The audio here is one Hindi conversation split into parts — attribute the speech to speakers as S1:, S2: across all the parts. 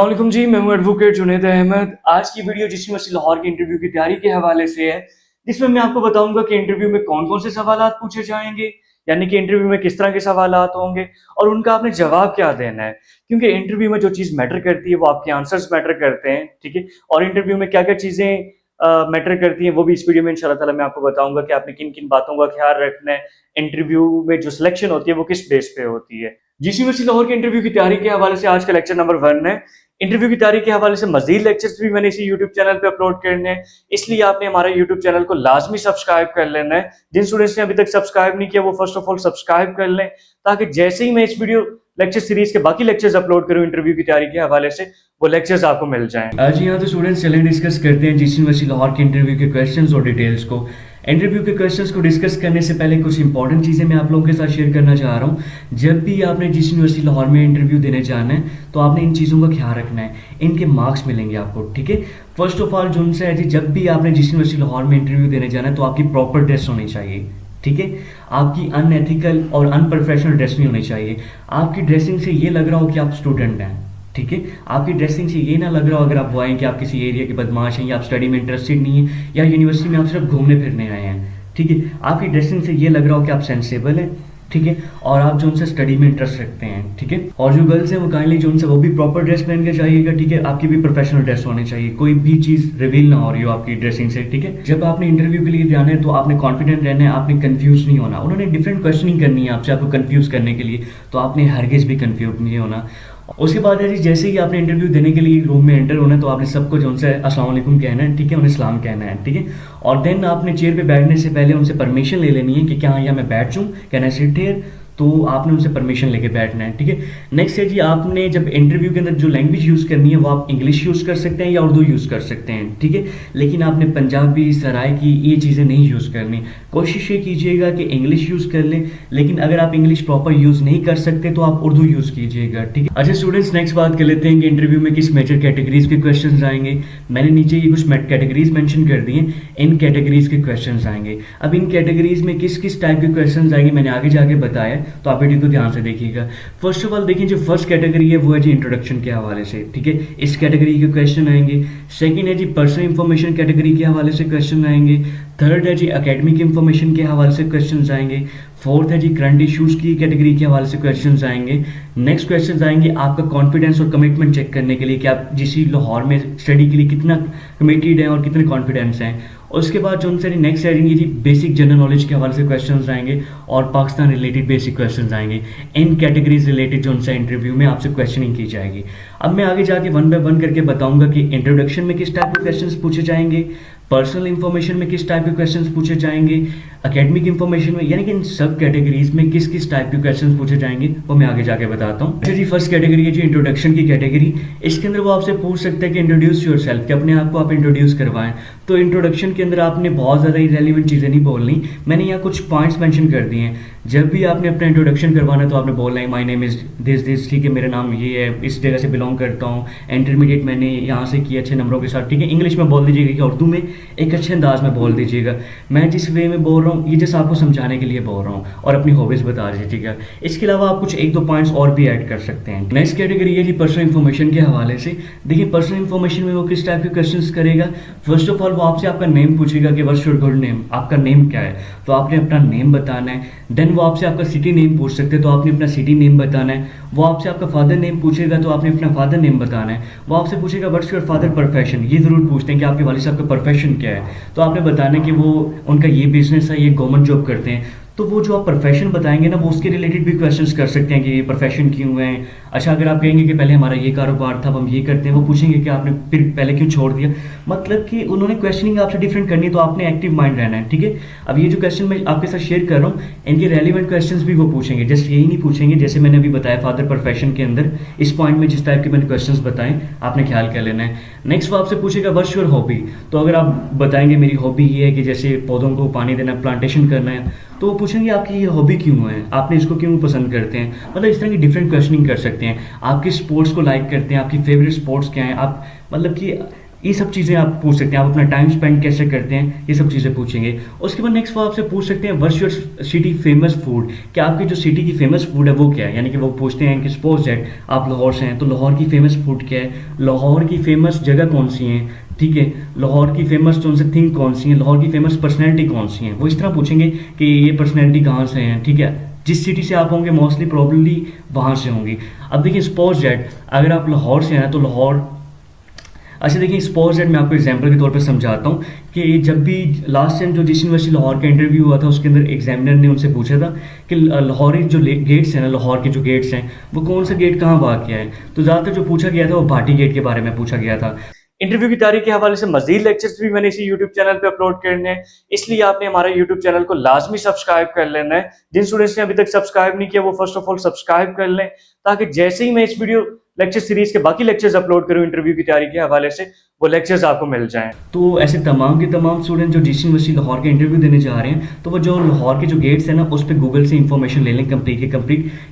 S1: वालेकुम जी, मैं हूं एडवोकेट जुनैद अहमद। आज की वीडियो जिस यूनिवर्सिटी लाहौर के इंटरव्यू की तैयारी के हवाले से है, जिसमें मैं आपको बताऊंगा कि इंटरव्यू में कौन-कौन से सवालात पूछे जाएंगे, यानी कि इंटरव्यू में किस तरह के सवालात होंगे और उनका आपने जवाब क्या देना है। क्योंकि इंटरव्यू में जो चीज़ मैटर करती है वो आपके आंसर्स मैटर करते हैं, ठीक है? और इंटरव्यू में क्या-क्या चीज़ें मैटर करती हैं वो भी इस वीडियो में इंशाल्लाह ताला मैं आपको बताऊंगा कि आपने किन-किन बातों का ख्याल रखना है। इंटरव्यू में जो सिलेक्शन होती है वो किस बेस पे होती है। जिस यूनिवर्सिटी लाहौर के इंटरव्यू की तैयारी के हवाले से आज का लेक्चर नंबर 1 है। इंटरव्यू की तैयारी के हवाले से मजीद लेक्चर्स भी मैंने इसी यूट्यूब चैनल पे अपलोड करने हैं, इसलिए आपने हमारा यूट्यूब चैनल को लाजमी सब्सक्राइब कर लेना है। जिन स्टूडेंट्स ने अभी तक सब्सक्राइब नहीं किया वो फर्स्ट ऑफ ऑल सब्सक्राइब कर लें, ताकि जैसे ही मैं इस वीडियो लेक्चर सीरीज के बाकी लेक्चर्स अपलोड करूं इंटरव्यू की तैयारी के हवाले से, वो लेक्चर्स आपको मिल जाएं। आज यहाँ तो स्टूडेंट्स चलें डिस्कस करते हैं जिस यूनिवर्सिटी लाहौर के इंटरव्यू के क्वेश्चंस और डिटेल्स को। इंटरव्यू के क्वेश्चंस को डिस्कस करने से पहले कुछ इंपॉर्टेंट चीज़ें मैं आप लोगों के साथ शेयर करना चाह रहा हूँ। जब भी आपने जिस यूनिवर्सिटी लाहौर में इंटरव्यू देने जाना है तो आपने इन चीज़ों का ख्याल रखना है, इनके मार्क्स मिलेंगे आपको, ठीक है। फर्स्ट ऑफ ऑल जो उनसे है जी, जब भी आपने जिस यूनिवर्सिटी लाहौर में इंटरव्यू देने जाना है तो आपकी प्रॉपर ड्रेस होनी चाहिए, ठीक है। आपकी अनएथिकल और अनप्रोफेशनल ड्रेस नहीं होनी चाहिए। आपकी ड्रेसिंग से ये लग रहा हो कि आप स्टूडेंट हैं, ठीक है। आपकी ड्रेसिंग से ये ना लग रहा हो अगर आप वो आए कि आप किसी एरिया के बदमाश हैं या आप स्टडी में इंटरेस्टेड नहीं हैं या यूनिवर्सिटी में आप सिर्फ घूमने फिरने आए हैं, ठीक है। आपकी ड्रेसिंग से ये लग रहा हो कि आप सेंसेबल हैं, ठीक है, और आप जो उनसे स्टडी में इंटरेस्ट रखते हैं, ठीक है। और जो गर्ल्स हैं वो काइंडली जो उनसे वो भी प्रॉपर ड्रेस पहन के चाहिएगा, ठीक है। आपकी भी प्रोफेशनल ड्रेस होनी चाहिए, कोई भी चीज़ रिवील ना हो रही हो आपकी ड्रेसिंग से, ठीक है। जब आपने इंटरव्यू के लिए जाना है तो आपने कॉन्फिडेंट रहना है, आपने कंफ्यूज नहीं होना। उन्होंने डिफरेंट क्वेश्चनिंग करनी है आपसे, आपको कंफ्यूज करने के लिए, तो आपने हरगिज भी कंफ्यूज नहीं होना। उसके बाद है जी, जैसे ही आपने इंटरव्यू देने के लिए रूम में एंटर होना है तो आपने सबको जो उनसे अस्सलाम वालेकुम कहना है, ठीक है, उन्हें सलाम कहना है, ठीक है। और देन आपने चेयर पे बैठने से पहले उनसे परमिशन ले लेनी है कि क्या यहाँ मैं बैठ जाऊँ, कैन आई सिट हियर, तो आपने उनसे परमिशन लेके बैठना है, ठीक है। नेक्स्ट है जी, आपने जब इंटरव्यू के अंदर जो लैंग्वेज यूज़ करनी है वो आप इंग्लिश यूज़ कर सकते हैं या उर्दू यूज़ कर सकते हैं, ठीक है। लेकिन आपने पंजाबी, सराइकी ये चीज़ें नहीं यूज़ करनी। कोशिश ये कीजिएगा कि इंग्लिश यूज़ कर लें, लेकिन अगर आप इंग्लिश प्रॉपर यूज़ नहीं कर सकते तो आप उर्दू यूज़ कीजिएगा, ठीक है। अच्छा स्टूडेंट्स, नेक्स्ट बात कर लेते हैं कि इंटरव्यू में किस मेजर कैटेगरीज के क्वेश्चन आएंगे। मैंने नीचे ये कुछ कैटेगरीज मेंशन कर दी हैं, इन कैटेगरीज के क्वेश्चन आएंगे। अब इन कैटेगरीज में किस किस टाइप के क्वेश्चन आएंगे मैंने आगे जाके बताया, तो आप वीडियो को ध्यान से देखिएगा। फर्स्ट ऑफ ऑल देखिए, जो फर्स्ट कैटेगरी है वो है जी इंट्रोडक्शन के हवाले से, ठीक है, इस कैटेगरी के क्वेश्चन आएंगे। सेकंड है जी पर्सनल इंफॉर्मेशन कैटेगरी के हवाले से क्वेश्चन आएंगे। थर्ड है जी एकेडमिक इंफॉर्मेशन के हवाले से क्वेश्चन आएंगे। फोर्थ है जी करंट इश्यूज की कैटेगरी के हवाले से क्वेश्चन आएंगे। नेक्स्ट क्वेश्चन आएंगे आपका कॉन्फिडेंस और कमिटमेंट चेक करने के लिए कि आप जिस लाहौर में स्टडी के लिए कितना कमिटेड हैं और कितने कॉन्फिडेंस हैं। उसके बाद जो उनसे नेक्स्ट आएंगे जी बेसिक जनरल नॉलेज के हवाले से क्वेश्चंस आएंगे और पाकिस्तान रिलेटेड बेसिक क्वेश्चंस आएंगे। इन कैटेगरीज रिलेटेड जो उनसे इंटरव्यू में आपसे क्वेश्चनिंग की जाएगी। अब मैं आगे जाके वन बाय वन करके बताऊंगा कि इंट्रोडक्शन में किस टाइप के क्वेश्चंस पूछे जाएंगे, पर्सनल इंफॉर्मेशन में किस टाइप के क्वेश्चंस पूछे जाएंगे, एकेडमिक इंफॉर्मेशन में, यानी कि इन सब कैटेगरीज में किस किस टाइप के क्वेश्चंस पूछे जाएंगे वो मैं आगे जाके बताता हूँ। अच्छा जी, फर्स्ट कैटेगरी है जी इंट्रोडक्शन की कैटेगरी। इसके अंदर वो आपसे पूछ सकते हैं कि इंट्रोड्यूस योरसेल्फ, कि अपने आप को आप इंट्रोड्यूस करवाएं। तो इंट्रोडक्शन के अंदर आपने बहुत ज़्यादा इरेलीवेंट चीज़ें नहीं बोलनी, मैंने यहाँ कुछ पॉइंट्स मेंशन कर दिए हैं। जब भी आपने अपना इंट्रोडक्शन करवाना तो आपने बोलना है माय नेम इज़ दिस, ठीक है, मेरा नाम ये है, इस जगह से बिलोंग करता हूँ, इंटरमीडिएट मैंने यहाँ से किया अच्छे नंबरों के साथ, ठीक है। इंग्लिश में बोल दीजिएगा कि उर्दू में एक अच्छे अंदाज में बोल दीजिएगा। मैं जिस वे में बोल रहा हूँ ये जैसे आपको समझाने के लिए बोल रहा हूँ, और अपनी हॉबीज़ बता दीजिएगा। इसके अलावा आप कुछ एक दो पॉइंट्स और भी ऐड कर सकते हैं। नेक्स्ट कैटेगरी है जी पर्सनल इन्फॉर्मेशन के हवाले से। देखिए पर्सनल इन्फॉर्मेशन में वो किस टाइप के क्वेश्चंस करेगा। फर्स्ट ऑफ ऑल वो आपसे आपका नेम पूछेगा कि व्हाट्स योर गुड नेम, आपका नेम क्या है, तो आपने अपना नेम बताना है। देन वो आपसे आपका सिटी नेम पूछ सकते हैं तो आपने अपना सिटी नेम बताना है। वो आपसे आपका फादर नेम पूछेगा तो आपने अपना फादर नेम बताना है। वो आपसे पूछेगा व्हाट्स योर फादर प्रोफेशन, ये ज़रूर पूछते हैं कि आपके वालिद साहब का प्रोफेशन क्या है, तो आपने बताना है कि वो उनका ये बिजनेस है, ये गवर्नमेंट जॉब करते हैं। तो वो जो आप प्रोफेशन बताएंगे ना वो उसके रिलेटेड भी क्वेश्चंस कर सकते हैं कि ये प्रोफेशन क्यों है। अच्छा अगर आप कहेंगे कि पहले हमारा ये कारोबार था अब हम ये करते हैं, वो पूछेंगे कि आपने फिर पहले क्यों छोड़ दिया। मतलब कि उन्होंने क्वेश्चनिंग आपसे डिफरेंट करनी है, तो आपने एक्टिव माइंड रहना है, ठीक है। अब ये जो क्वेश्चन मैं आपके साथ शेयर कर रहा हूँ इनके रेलिवेंट क्वेश्चंस भी वो पूछेंगे, जस्ट यही नहीं पूछेंगे जैसे मैंने अभी बताया फादर प्रोफेशन के अंदर इस पॉइंट में जिस टाइप के मैंने क्वेश्चंस बताए आपने ख्याल कर लेना है। नेक्स्ट वो आपसे पूछेगा व्हाट्स योर हॉबी, तो अगर आप बताएंगे मेरी हॉबी ये है कि जैसे पौधों को पानी देना, प्लांटेशन करना है, तो वो पूछेंगे आपकी ये हॉबी क्यों है, आपने इसको क्यों पसंद करते हैं। मतलब इस तरह की डिफरेंट क्वेश्चनिंग कर सकते हैं। आप किस स्पोर्ट्स को लाइक करते हैं, आपकी फेवरेट स्पोर्ट्स क्या है, आप मतलब कि ये सब चीज़ें आप पूछ सकते हैं, आप अपना टाइम स्पेंड कैसे करते हैं, ये सब चीज़ें पूछेंगे। उसके बाद नेक्स्ट वो आपसे पूछ सकते हैं what's your city famous food, कि आपकी जो सिटी की फेमस फूड है वो क्या है। यानी कि वो पूछते हैं कि सपोज दैट आप लाहौर से हैं तो लाहौर की फेमस फूड क्या है, लाहौर की फेमस जगह कौन सी हैं, ठीक है, लाहौर की फेमस जो उनसे थिंग कौन सी है, लाहौर की फेमस पर्सनैलिटी कौन सी है। वो इस तरह पूछेंगे कि ये पर्सनैलिटी कहाँ से हैं, ठीक है, जिस सिटी से आप होंगे मोस्टली प्रॉब्लली वहाँ से होंगी। अब देखिए सपोज दैट अगर आप लाहौर से हैं तो लाहौर, अच्छा देखिए सपोज दैट मैं आपको एग्जांपल के तौर पे समझाता हूँ कि जब भी लास्ट टाइम जो जिस यूनिवर्सिटी लाहौर का इंटरव्यू हुआ था उसके अंदर एग्जामिनर ने उनसे पूछा था कि लाहौरी जो गेट्स हैं ना, लाहौर के जो गेट्स हैं वो कौन सा गेट कहाँ वाक़ है, तो ज़्यादातर जो पूछा गया था वो भाटी गेट के बारे में पूछा गया था। इंटरव्यू की तैयारी के हवाले से मजीद लेक्चर्स भी मैंने इसी यूट्यूब चैनल पे अपलोड करने हैं, इसलिए आपने हमारा यूट्यूब चैनल को लाजमी सब्सक्राइब कर लेना है। जिन स्टूडेंट्स ने अभी तक सब्सक्राइब नहीं किया वो फर्स्ट ऑफ ऑल सब्सक्राइब कर लें, ताकि जैसे ही मैं इस वीडियो लेक्चर सीरीज के बाकी लेक्चर्स अपलोड करूं इंटरव्यू की तैयारी के हवाले से, वो लेक्चर्स आपको मिल जाएं। तो ऐसे तमाम के तमाम स्टूडेंट जो जिस यूनिवर्सिटी लाहौर के इंटरव्यू देने जा रहे हैं तो वो जो लाहौर के जो गेट्स हैं ना उस पर गूगल से इंफॉर्मेशन ले लें कंप्लीट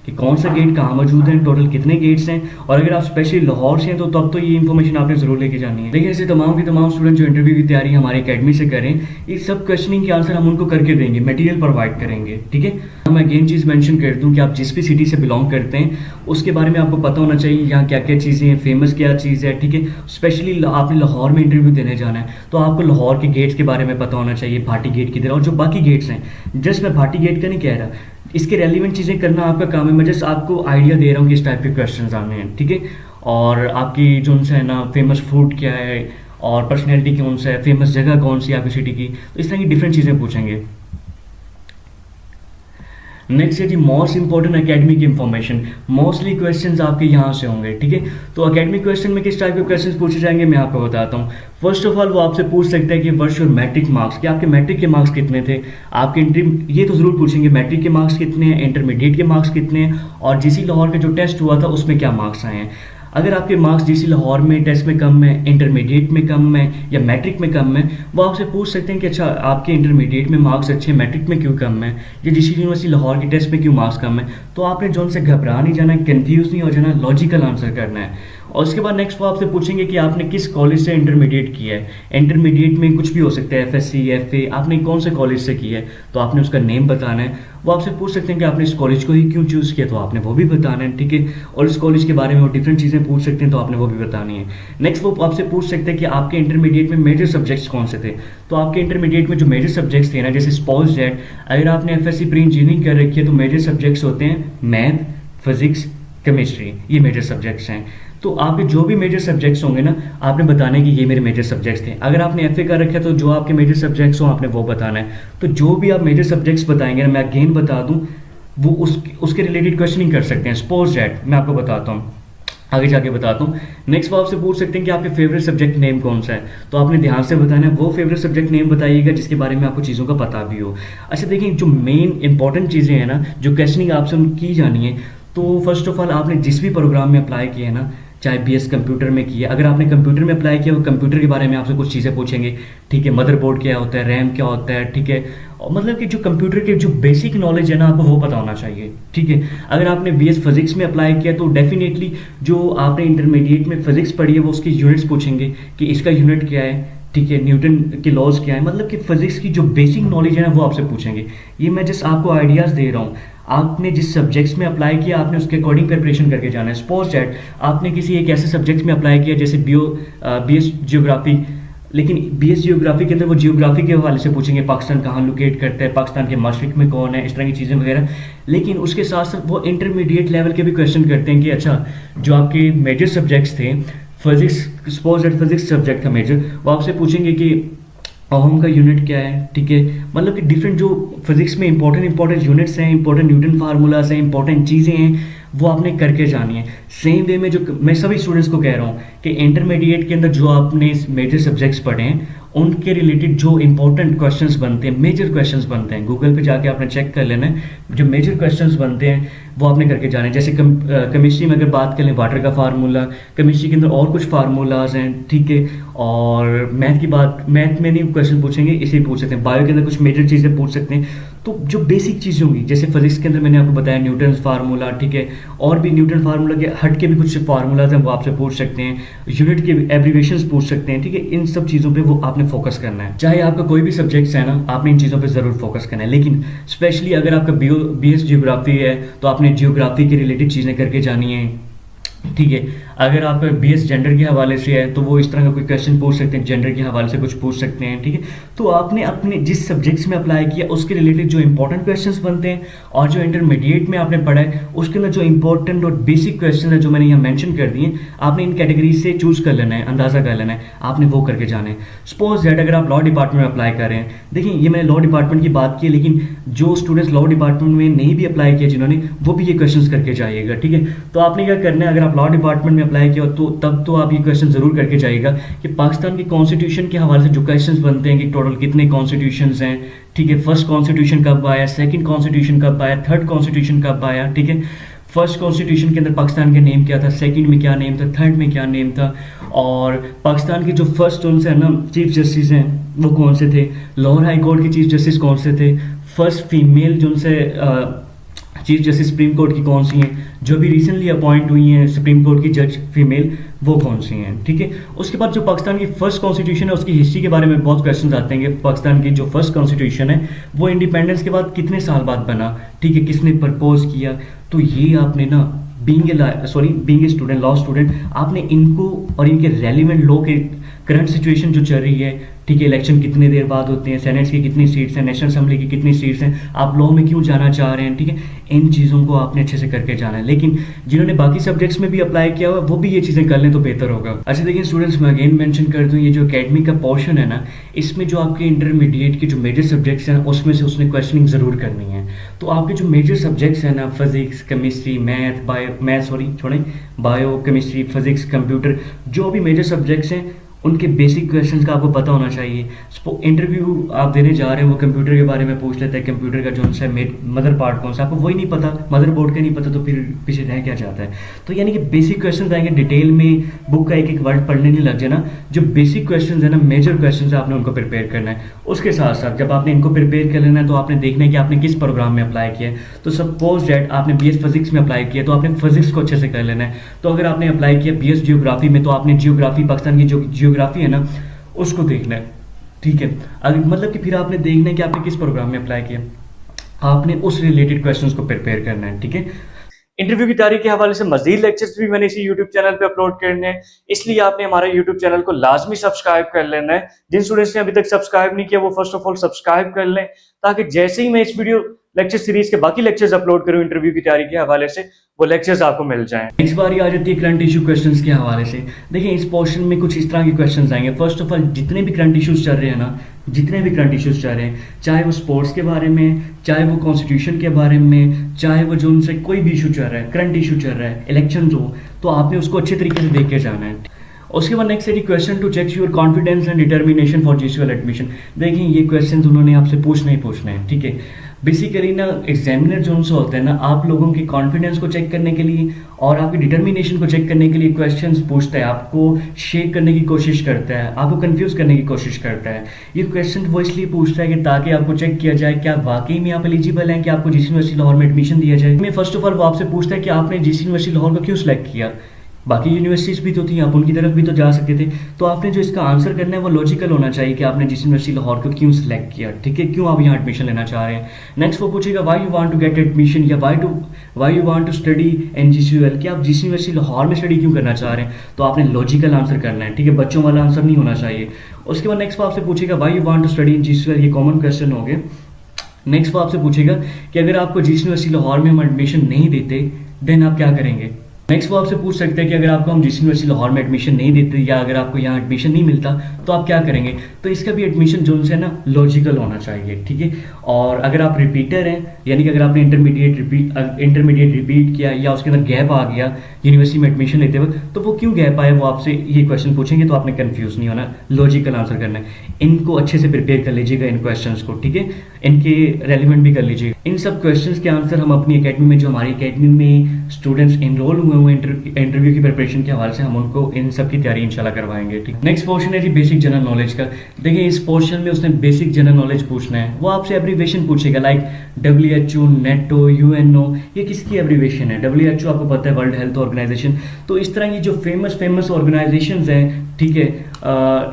S1: कि कौन सा गेट कहाँ मौजूद है, टोटल कितने गेट्स हैं, और अगर आप स्पेशली लाहौर से हैं तो तब तो ये इंफॉर्मेशन आपने जरूर लेके जानी है। लेकिन ऐसे तमाम के तमाम स्टूडेंट जो इंटरव्यू की तैयारी हमारी अकेडमी से करें, ये सब क्वेश्चनिंग के आंसर हम उनको करके देंगे, मटेरियल प्रोवाइड करेंगे, ठीक है। मैं अगेन चीज़ मेंशन कर दूं कि आप जिस भी सिटी से बिलोंग करते हैं उसके बारे में आपको पता होना चाहिए यहाँ क्या क्या चीज़ें हैं, फेमस क्या चीज़ है, ठीक है। स्पेशली आपने लाहौर में इंटरव्यू देने जाना है तो आपको लाहौर के गेट्स के बारे में पता होना चाहिए, भाटी गेट किधर, और जो बाकी गेट्स हैं, जस्ट मैं भाटी गेट का नहीं कह रहा, इसके रेलिवेंट चीज़ें करना आपका काम है। मैं जस्ट आपको आइडिया दे रहा हूँ कि इस टाइप के क्वेश्चन आने हैं, ठीक है। और आपकी जो उनसे है ना फेमस फूड क्या है और पर्सनैलिटी कौन सा है, फेमस जगह कौन सी है आपकी सिटी की, तो इस तरह की डिफरेंट चीज़ें पूछेंगे। नेक्स्ट है जी most important academic information. Mostly questions आपके यहाँ से होंगे, ठीक है। तो एकेडमिक क्वेश्चन में किस टाइप के क्वेश्चंस पूछे जाएंगे मैं आपको बताता हूँ। फर्स्ट ऑफ ऑल वो आपसे पूछ सकता है कि वर्ष योर मैट्रिक मार्क्स, कि आपके मैट्रिक के मार्क्स कितने थे, आपके ये तो ज़रूर पूछेंगे मैट्रिक के मार्क्स कितने हैं, इंटरमीडिएट के मार्क्स कितने हैं, और जीसी लाहौर का जो टेस्ट हुआ था उसमें क्या मार्क्स आए हैं। अगर आपके मार्क्स जीसी लाहौर में टेस्ट में कम है, इंटरमीडिएट में कम है या मैट्रिक में कम है, वो आपसे पूछ सकते हैं कि अच्छा आपके इंटरमीडिएट में मार्क्स अच्छे हैं, मैट्रिक में क्यों कम है, या जीसी यूनिवर्सिटी लाहौर के टेस्ट में क्यों मार्क्स कम है। तो आपने जो उनसे घबरा नहीं जाना, कंफ्यूज नहीं हो जाना, लॉजिकल आंसर करना है। और उसके बाद नेक्स्ट वो आपसे पूछेंगे कि आपने किस कॉलेज से इंटरमीडिएट किया है। इंटरमीडिएट में कुछ भी हो सकता है, एफएससी, एफए, आपने कौन से कॉलेज से किया है तो आपने उसका नेम बताना है। वो आपसे पूछ सकते हैं कि आपने इस कॉलेज को ही क्यों चूज़ किया, तो आपने वो भी बताना है, ठीक है। और इस कॉलेज के बारे में वो डिफरेंट चीज़ें पूछ सकते हैं तो आपने वो भी बतानी है। नेक्स्ट वो आपसे पूछ सकते हैं कि आपके इंटरमीडिएट में मेजर सब्जेक्ट्स कौन से थे। तो आपके इंटरमीडिएट में जो मेजर सब्जेक्ट्स थे ना, जैसे सपोज दैट अगर आपने एफएससी प्री इंजीनियरिंग कर रखी है तो मेजर सब्जेक्ट्स होते हैं मैथ, फिजिक्स, केमिस्ट्री, ये मेजर सब्जेक्ट्स हैं। तो आपके जो भी मेजर सब्जेक्ट्स होंगे ना आपने बताना है कि ये मेरे मेजर सब्जेक्ट्स थे। अगर आपने एफए कर रखा है तो जो आपके मेजर सब्जेक्ट्स हो आपने वो बताना है। तो जो भी आप मेजर सब्जेक्ट्स बताएंगे ना, मैं अगेन बता दूं, वो उसके रिलेटेड क्वेश्चनिंग कर सकते हैं। सपोज दैट मैं आपको बताता हूँ, आगे जाके बताता हूँ। नेक्स्ट वो आपसे पूछ सकते हैं कि आपके फेवरेट सब्जेक्ट नेम कौन सा है, तो आपने ध्यान से बताना है वो फेवरेट सब्जेक्ट नेम बताइएगा जिसके बारे में आपको चीज़ों का पता भी हो। अच्छा देखिए जो मेन इंपॉर्टेंट चीज़ें हैं ना, जो क्वेश्चनिंग आपसे की जानी है, तो फर्स्ट ऑफ ऑल आपने जिस भी प्रोग्राम में अप्लाई किया है ना, चाहे बीएस कंप्यूटर में किया, अगर आपने कंप्यूटर में अप्लाई किया वो कंप्यूटर के बारे में आपसे कुछ चीज़ें पूछेंगे, ठीक है। मदरबोर्ड क्या होता है, रैम क्या होता है, ठीक है। और मतलब कि जो कंप्यूटर के जो बेसिक नॉलेज है ना आपको वो पता होना चाहिए, ठीक है। अगर आपने बीएस फिजिक्स में अप्लाई किया तो डेफिनेटली जो आपने इंटरमीडिएट में फिजिक्स पढ़ी है वो उसकी यूनिट्स पूछेंगे कि इसका यूनिट क्या है, ठीक है, न्यूटन के लॉज क्या है, मतलब कि फिजिक्स की जो बेसिक नॉलेज है ना वो आपसे पूछेंगे। ये मैं जस्ट आपको आइडियाज़ दे रहा हूँ। आपने जिस सब्जेक्ट्स में अप्लाई किया आपने उसके अकॉर्डिंग प्रिपरेशन करके जाना है। सपोज दैट आपने किसी एक ऐसे सब्जेक्ट में अप्लाई किया जैसे बीएस जियोग्राफी, लेकिन बीएस जियोग्राफी के अंदर वो जियोग्राफी के हवाले से पूछेंगे, पाकिस्तान कहाँ लोकेट करता है, पाकिस्तान के मशरिक में कौन है, इस तरह की चीज़ें वगैरह। लेकिन उसके साथ साथ वो इंटरमीडिएट लेवल के भी क्वेश्चन करते हैं कि अच्छा जो आपके मेजर सब्जेक्ट्स थे, physics, suppose that physics subject था मेजर, वो आपसे पूछेंगे कि ओहम का यूनिट क्या है, ठीक है। मतलब कि डिफरेंट जो फिजिक्स में इंपॉर्टेंट यूनिट्स हैं, इंपॉर्टेंट न्यूटन फार्मूलाज हैं, इंपॉर्टेंट चीज़ें हैं, वो आपने करके जानी है। सेम वे में जो मैं सभी स्टूडेंट्स को कह रहा हूँ कि इंटरमीडिएट के अंदर जो आपने मेजर सब्जेक्ट्स पढ़े हैं उनके रिलेटेड जो इंपॉर्टेंट क्वेश्चंस बनते हैं, मेजर क्वेश्चंस बनते हैं, गूगल पे जाके आपने चेक कर लेना है, जो मेजर क्वेश्चंस बनते हैं वो आपने करके जाने हैं। जैसे केमिस्ट्री में अगर बात करें वाटर का फार्मूला, केमिस्ट्री के अंदर और कुछ फार्मूलाज हैं, ठीक है। और मैथ की बात, मैथ में नहीं क्वेश्चन पूछेंगे, इसे पूछ सकते हैं। बायो के अंदर कुछ मेजर चीज़ें पूछ सकते हैं। तो जो बेसिक चीज़ें होंगी, जैसे फिजिक्स के अंदर मैंने आपको बताया न्यूटन फार्मूला, ठीक है, और भी न्यूटन फार्मूला के हट के भी कुछ फार्मूलाज हैं वो आपसे पूछ सकते हैं, यूनिट के एब्रीवेशंस पूछ सकते हैं, ठीक है। इन सब चीज़ों पे वो आपने फोकस करना है। चाहे आपका कोई भी सब्जेक्ट्स है ना, आपने इन चीज़ों पे ज़रूर फोकस करना है। लेकिन स्पेशली अगर आपका BS जियोग्राफी है तो आपने जियोग्राफी के रिलेटेड चीज़ें करके जानी है, ठीक है। अगर आप BS जेंडर के हवाले से है तो वो इस तरह का कोई क्वेश्चन पूछ सकते हैं, जेंडर के हवाले से कुछ पूछ सकते हैं, ठीक है। तो आपने अपने जिस सब्जेक्ट्स में अप्लाई किया उसके रिलेटेड जो इंपॉर्टेंट क्वेश्चंस बनते हैं और जो इंटरमीडिएट में आपने पढ़ा है उसके अंदर जो इंपॉर्टेंट और बेसिक क्वेश्चन है जो मैंने यहाँ मेंशन कर दिए, आपने इन कैटेगरीज से चूज कर लेना है, अंदाजा कर लेना है, आपने वो करके जाना है। सपोज दैट अगर आप लॉ डिपार्टमेंट में अप्लाई कर रहे हैं, देखिए ये मैंने लॉ डिपार्टमेंट की बात की, लेकिन जो स्टूडेंट्स लॉ डिपार्टमेंट में नहीं भी अप्लाई किया जिन्होंने, वो भी ये क्वेश्चन करके जाइएगा, ठीक है। तो आपने क्या करना है, अगर आप लॉ डिपार्टमेंट में अप्लाई किया तो तब तो आप ये क्वेश्चन जरूर करके जाइएगा कि पाकिस्तान के कॉन्स्टिट्यूशन के हवाले से जो क्वेश्चंस बनते हैं कि टोटल कितने कॉन्स्टिट्यूशंस हैं, ठीक है। फर्स्ट कॉन्स्टिट्यूशन कब आया, सेकंड कॉन्स्टिट्यूशन कब आया, थर्ड कॉन्स्टिट्यूशन कब आया, ठीक है। फर्स्ट कॉन्स्टिट्यूशन के अंदर पाकिस्तान का नेम क्या था, सेकंड में क्या नेम था, थर्ड में क्या नेम था, और पाकिस्तान के जो फर्स्ट उनसे है ना चीफ जस्टिस हैं वो कौन से थे, लाहौर हाई कोर्ट के चीफ जस्टिस कौन से थे, फर्स्ट फीमेल जो उनसे चीफ जस्टिस सुप्रीम कोर्ट की कौन सी हैं, जो भी रिसेंटली अपॉइंट हुई हैं सुप्रीम कोर्ट की जज फीमेल, वो कौन सी हैं, ठीक है। उसके बाद जो पाकिस्तान की फर्स्ट कॉन्स्टिट्यूशन है उसकी हिस्ट्री के बारे में बहुत क्वेश्चन आते हैं कि पाकिस्तान की जो फर्स्ट कॉन्स्टिट्यूशन है वो इंडिपेंडेंस के बाद कितने साल बाद बना, ठीक है, किसने प्रपोज किया। तो ये आपने ना being a student, law student, आपने इनको और इनके रेलिवेंट लॉ के करंट सिचुएशन जो चल रही है, ठीक है, इलेक्शन कितने देर बाद होते हैं, सेनेट्स की कितनी सीट्स हैं, नेशनल असेंबली की कितनी सीट्स हैं, आप लॉ में क्यों जाना चाह रहे हैं, ठीक है, इन चीज़ों को आपने अच्छे से करके जाना है। लेकिन जिन्होंने बाकी सब्जेक्ट्स में भी अप्लाई किया हुआ वो भी ये चीज़ें कर लें तो बेहतर होगा। अच्छा देखिए स्टूडेंट्स, मैं अगेन मेंशन कर दूँ, ये जो एकेडमिक का पोर्शन है ना, इसमें जो आपके इंटरमीडिएट के जो मेजर सब्जेक्ट्स हैं उसमें से उसने क्वेश्चनिंग ज़रूर करनी है। तो आपके जो मेजर सब्जेक्ट्स हैं ना, physics, chemistry, bio chemistry, physics, computer, जो भी मेजर सब्जेक्ट्स हैं उनके बेसिक क्वेश्चंस का आपको पता होना चाहिए। इंटरव्यू आप देने जा रहे हैं वो कंप्यूटर के बारे में पूछ लेते हैं, कंप्यूटर का जो उनसे मदर पार्ट कौन सा, आपको वही नहीं पता, मदर बोर्ड का नहीं पता, तो फिर पीछे रह क्या जाता है। तो यानी कि बेसिक क्वेश्चंस आएंगे, डिटेल में बुक का एक एक वर्ड पढ़ने नहीं लग जाना। जो बेसिक क्वेश्चंस है ना, मेजर क्वेश्चंस है, आपने उनको प्रिपेयर करना है। उसके साथ साथ जब आपने इनको प्रिपेयर कर लेना है तो आपने देखना है कि आपने किस प्रोग्राम में अप्लाई किया है। तो सपोज डैट आपने BS फिजिक्स में अप्लाई किया तो आपने फिजिक्स को अच्छे से कर लेना है। तो अगर आपने अप्लाई किया BS जियोग्राफी में तो आपने जियोग्राफी, पाकिस्तान की जो जियोग्राफी है ना उसको देखना है, ठीक है। अगर मतलब कि फिर आपने देखना है कि आपने किस प्रोग्राम में अप्लाई किया, आपने उस रिलेटेड क्वेश्चंस को प्रिपेयर करना है, ठीक है। इंटरव्यू की तैयारी के हवाले से मजीद लेक्चर्स भी मैंने इसी यूट्यूब चैनल पे अपलोड करने हैं, इसलिए आपने हमारा यूट्यूब चैनल को लाजमी सब्सक्राइब कर लेना है। जिन स्टूडेंट्स ने अभी तक सब्सक्राइब नहीं किया वो फर्स्ट ऑफ ऑल सब्सक्राइब कर लें, ताकि जैसे ही मैं इस वीडियो लेक्चर सीरीज के बाकी लेक्चर्स अपलोड करूं इंटरव्यू की तैयारी के हवाले से, वो लेक्चर्स आपको मिल जाएं। नेक्स्ट बारी आ जाती है करंट इशू क्वेश्चंस के हवाले से। देखिए इस पोर्शन में कुछ इस तरह के क्वेश्चंस आएंगे। फर्स्ट ऑफ ऑल जितने भी करंट इश्यूज चल रहे हैं ना, जितने भी करंट इश्यूज चल रहे हैं, चाहे वो स्पोर्ट्स के बारे में, चाहे वो कॉन्स्टिट्यूशन के बारे में, चाहे वो जो उनसे कोई भी इशू चल रहा है, करंट इशू चल रहा है, इलेक्शन हो, तो आपने उसको अच्छे तरीके से देख के जाना है। उसके बाद नेक्स्ट है question to check your confidence and determination for GCL admission. देखिए ये क्वेश्चन उन्होंने आपसे पूछना ही पूछना है, ठीक है। बेसिकली ना एग्जामिनर जो उनसे होता है ना, आप लोगों के कॉन्फिडेंस को चेक करने के लिए और आपकी डिटर्मिनेशन को चेक करने के लिए क्वेश्चंस पूछता है, आपको शेक करने की कोशिश करता है, आपको कंफ्यूज करने की कोशिश करता है। ये क्वेश्चन वो इसलिए पूछता है कि ताकि आपको चेक किया जाए क्या वाकई में आप एलिजिबल हैं कि आपको GC यूनिवर्सिटी लाहौर में एडमिशन दिया जाए। मैं फर्स्ट ऑफ ऑल वो आपसे पूछता है कि आपने GC यूनिवर्सिटी लाहौर को क्यों सिलेक्ट किया, बाकी यूनिवर्सिटीज़ भी तो थी, आप उनकी तरफ भी तो जा सकते थे। तो आपने जो इसका आंसर करना है वो लॉजिकल होना चाहिए कि आपने GC यूनिवर्सिटी लाहौर को क्यों सिलेक्ट किया, ठीक है, क्यों आप यहाँ एडमिशन लेना चाह रहे हैं। नेक्स्ट वो पूछेगा why you want to get admission या why you want to study in GCUL, कि आप GC यूनिवर्सिटी लाहौर में स्टडी क्यों करना चाह रहे हैं। तो आपने लॉजिकल आंसर करना है, ठीक है, बच्चों वाला आंसर नहीं होना चाहिए। उसके बाद नेक्स्ट वो आपसे पूछेगा why you want to study in GCUL, ये कॉमन क्वेश्चन हो गए। नेक्स्ट वो आपसे पूछेगा कि अगर आपको GC यूनिवर्सिटी लाहौर में हम एडमिशन नहीं देते देन आप क्या करेंगे। नेक्स्ट वो आपसे पूछ सकते हैं कि अगर आपको हम GC यूनिवर्सिटी लाहौर में एडमिशन नहीं देते या अगर आपको यहाँ एडमिशन नहीं मिलता तो आप क्या करेंगे। तो इसका भी एडमिशन जो है ना लॉजिकल होना चाहिए, ठीक है। और अगर आप रिपीटर हैं, यानी कि अगर आपने इंटरमीडिएट रिपीट किया या उसके अंदर गैप आ गया यूनिवर्सिटी में एडमिशन लेते वक्त, तो वो क्यों गैप आया, वो आपसे ये क्वेश्चन पूछेंगे, तो आपने कंफ्यूज नहीं होना, लॉजिकल आंसर करना है। इनको अच्छे से प्रिपेयर कर लीजिएगा इन क्वेश्चंस को, ठीक है, इनके रेलिवेंट भी कर लीजिएगा। इन सब क्वेश्चंस के आंसर हम अपनी एकेडमी में, जो हमारी एकेडमी में स्टूडेंट्स इनरोल हुए हैं इंटरव्यू की प्रिपरेशन के हवाले से, हम उनको इन सब की तैयारी इंशाल्लाह करवाएंगे, ठीक। नेक्स्ट पोर्शन है जी बेसिक जनरल नॉलेज का। देखिए इस पोर्शन में उसने बेसिक जनरल नॉलेज पूछना है, वो आपसे एब्रीवेशन पूछेगा, लाइक WHO, नेटो, UNO, ये किसकी एब्रीवेशन है। WHO आपको पता है वर्ल्ड हेल्थ ऑर्गेनाइजेशन। तो इस तरह की जो फेमस ऑर्गेनाइजेशंस हैं, ठीक है,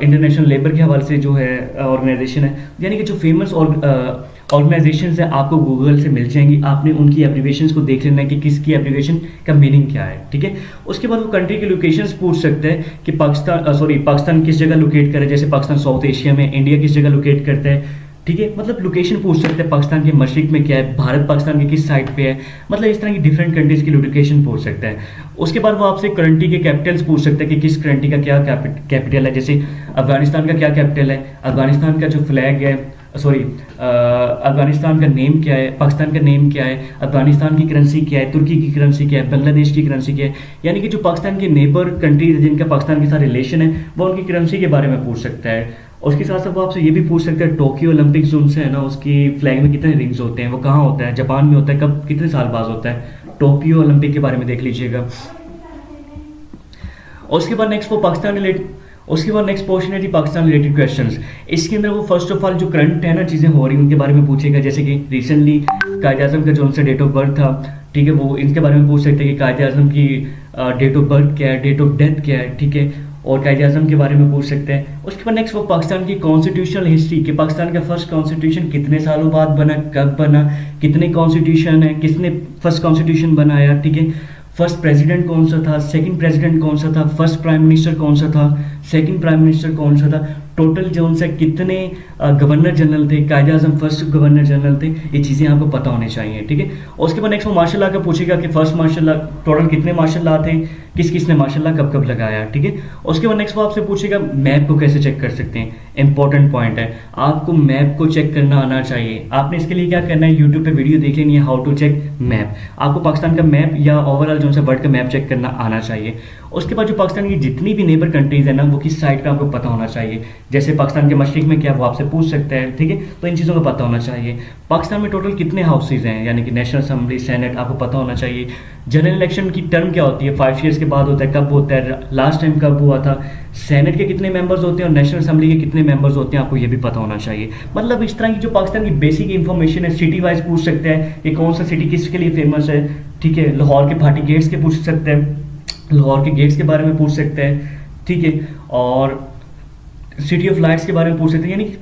S1: इंटरनेशनल लेबर के हवाले से जो है ऑर्गेनाइजेशन है, यानी कि जो फेमस ऑर्गेनाइजेशंस हैं आपको गूगल से मिल जाएंगी, आपने उनकी एब्रीवेशंस को देख लेना है कि किसकी एब्रीवेशन का मीनिंग क्या है, ठीक है। उसके बाद वो कंट्री की लोकेशंस पूछ सकते हैं कि पाकिस्तान किस जगह लोकेट करे, जैसे पाकिस्तान साउथ एशिया में, इंडिया किस जगह लोकेट करता है, ठीक है, मतलब लोकेशन पूछ सकते हैं, पाकिस्तान के मशरिक में क्या है, भारत पाकिस्तान के किस साइड पे है, मतलब इस तरह की डिफरेंट कंट्रीज की लोकेशन पूछ सकते हैं। उसके बाद वो आपसे कंट्री के कैपिटल्स पूछ सकते हैं कि किस कंट्री का क्या कैपिटल है, जैसे अफगानिस्तान का क्या कैपिटल है, अफगानिस्तान का जो फ्लैग है, अफगानिस्तान का नेम क्या है, पाकिस्तान का नेम क्या है, अफगानिस्तान की करेंसी क्या है, तुर्की की करेंसी क्या है, बांग्लादेश की करेंसी क्या है, यानी कि जो पाकिस्तान के नेबर कंट्रीज जिनका पाकिस्तान के साथ रिलेशन है, वो उनकी करेंसी के बारे में पूछ सकता है। उसके साथ साथ वो आपसे ये भी पूछ सकते हैं टोक्यो ओलंपिक जोन से है ना, उसकी फ्लैग में कितने रिंग्स होते हैं, वो कहाँ होता है, जापान में होता है, कब कितने साल बाद होता है, टोक्यो ओलंपिक के बारे में देख लीजिएगा। उसके बाद नेक्स्ट पोर्शन है जी पाकिस्तान रिलेटेड क्वेश्चंस। इसके अंदर वो फर्स्ट ऑफ ऑल जो करंट है ना चीज़ें हो रही हैं उनके बारे में पूछेगा, जैसे कि रिसेंटली कायद आज़म का जो उनसे डेट ऑफ बर्थ था, ठीक है, वो इनके बारे में पूछ सकते हैं कि कायद आज़म की डेट ऑफ बर्थ क्या है, डेट ऑफ डेथ क्या है, ठीक है, और कायद आज़म के बारे में पूछ सकते हैं। उसके बाद नेक्स्ट वो पाकिस्तान की कॉन्स्टिट्यूशनल हिस्ट्री, कि पाकिस्तान का फर्स्ट कॉन्स्टिट्यूशन कितने सालों बाद बना, कब बना, कितने कॉन्स्टिट्यूशन है, किसने फर्स्ट कॉन्स्टिट्यूशन बनाया, ठीक है, फर्स्ट प्रेसिडेंट कौन सा था, सेकंड प्रेसिडेंट कौन सा था, फर्स्ट प्राइम मिनिस्टर कौन सा था, सेकंड प्राइम मिनिस्टर कौन सा था, टोटल जो उनसे कितने गवर्नर जनरल थे, कायद आज़म फर्स्ट गवर्नर जनरल थे, ये चीज़ें आपको पता होनी चाहिए, ठीक है। उसके बाद नेक्स्ट वो मार्शल लॉ का पूछेगा कि फर्स्ट मार्शल लॉ टोटल कितने मार्शल लॉ थे, किस किसने मार्शल लॉ कब कब लगाया, ठीक है। उसके बाद नेक्स्ट वो आपसे पूछेगा मैप को कैसे चेक कर सकते हैं, इंपॉर्टेंट पॉइंट है, आपको मैप को चेक करना आना चाहिए। आपने इसके लिए क्या करना है, यूट्यूब पे वीडियो देख लेनी है, हाउ टू चेक मैप। आपको पाकिस्तान का मैप या ओवरऑल जो सा वर्ल्ड का मैप चेक करना आना चाहिए। उसके बाद जो पाकिस्तान की जितनी भी नेबर कंट्रीज है ना, वो किस साइड पे आपको पता होना चाहिए, जैसे पाकिस्तान के मशरिक में क्या वो आपसे पूछ सकते हैं, ठीक है, तो इन चीज़ों का पता होना चाहिए। पाकिस्तान में टोटल कितने हाउसेज हैं, यानी कि नेशनल असेंबली, सेनेट, आपको पता होना चाहिए। जनरल इलेक्शन की टर्म क्या होती है, 5 ईयर्स के बाद होता है, कब होता है, लास्ट टाइम कब हुआ था, सेनेट के कितने मेंबर्स होते हैं और नेशनल असेंबली के कितने मेंबर्स होते हैं, आपको ये भी पता होना चाहिए। मतलब इस तरह की जो पाकिस्तान की बेसिक इंफॉर्मेशन है, सिटी वाइज पूछ सकते हैं कि कौन सा सिटी किसके लिए फेमस है, ठीक है, लाहौर के भाटी गेट्स के पूछ सकते हैं, लाहौर के गेट्स के बारे में पूछ सकते हैं, ठीक है, और सिटी ऑफ लाइट्स के बारे में पूछ सकते हैं, यानी कि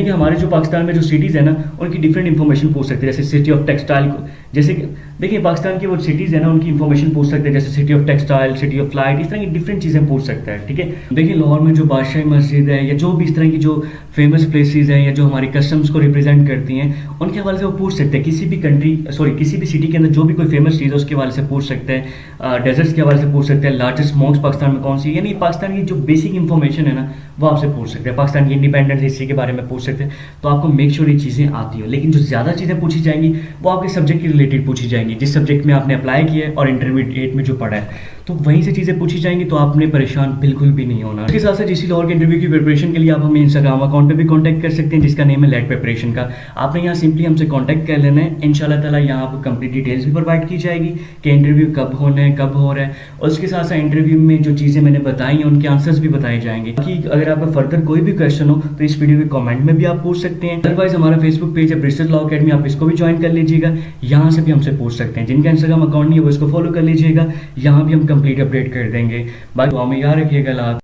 S1: हमारे जो पाकिस्तान में जो सिटीज़ है ना उनकी डिफरेंट इंफॉर्मेशन पूछ सकते हैं, जैसे सिटी ऑफ टेक्सटाइल, जैसे देखिए पाकिस्तान की वो सिटीज़ है ना उनकी इंफॉर्मेशन पूछ सकते हैं, जैसे city of textile, city of light, इस तरह की डिफरेंट चीज़ें पूछ सकता है, ठीक है। देखिए लाहौर में जो बादशाही मस्जिद है या जो भी इस तरह की जो फेमस प्लेसेस हैं या जो हमारी कस्टम्स को रिप्रेजेंट करती हैं, उनके हवाले से वो पूछ सकते हैं। किसी भी सिटी के अंदर जो भी कोई फेमस चीज़ है उसके हवाले से पूछ सकते हैं, डेजर्ट्स के हवाले से पूछ सकते हैं, लार्जेस्ट मॉस्क पाकिस्तान में कौन सी है, यानी पाकिस्तान की जो बेसिक इंफॉर्मेशन है ना वो आपसे पूछ सकते हैं। पाकिस्तान की इंडिपेंडेंस हिस्ट्री के बारे में पूछ सकते हैं, तो आपको मेक श्योर ये चीज़ें आती हो। लेकिन जो ज़्यादा चीज़ें पूछी जाएंगी वो आपके सब्जेक्ट के रिलेटेड पूछी जाएंगी, जिस सब्जेक्ट में आपने अप्लाई किया है और इंटरमीडिएट में जो पढ़ा है, तो वहीं से चीज़ें पूछी जाएंगी, तो आपने परेशान बिल्कुल भी नहीं होना। इसके साथ साथ जीसी लाहौर के इंटरव्यू की प्रिपरेशन के लिए आप हमें इंस्टाग्राम अकाउंट पे भी कांटेक्ट कर सकते हैं, जिसका नेम है लेट प्रिपरेशन का। आपने यहाँ सिंपली हमसे कांटेक्ट कर लेना है, इंशाल्लाह ताला यहाँ आपको कंप्लीट डिटेल्स भी प्रोवाइड की जाएगी कि इंटरव्यू कब होना है, कब हो रहा है, और उसके साथ साथ इंटरव्यू में जो चीज़ें मैंने बताई हैं उनके आंसर्स भी बताए जाएंगे। बाकी अगर आपका फर्दर कोई भी क्वेश्चन हो तो इस वीडियो के कॉमेंट में भी आप पूछ सकते हैं। अदरवाइज हमारा फेसबुक पेज है ब्रिस्टल लॉ अकेडमी, आप इसको भी ज्वाइन कर लीजिएगा, यहाँ से भी हमसे पूछ सकते हैं। जिनका इंस्टाग्राम अकाउंट नहीं है वो इसको फॉलो कर लीजिएगा, यहाँ भी हम कंप्लीट अपडेट कर देंगे। बाकी दुआ में याद रखिएगा।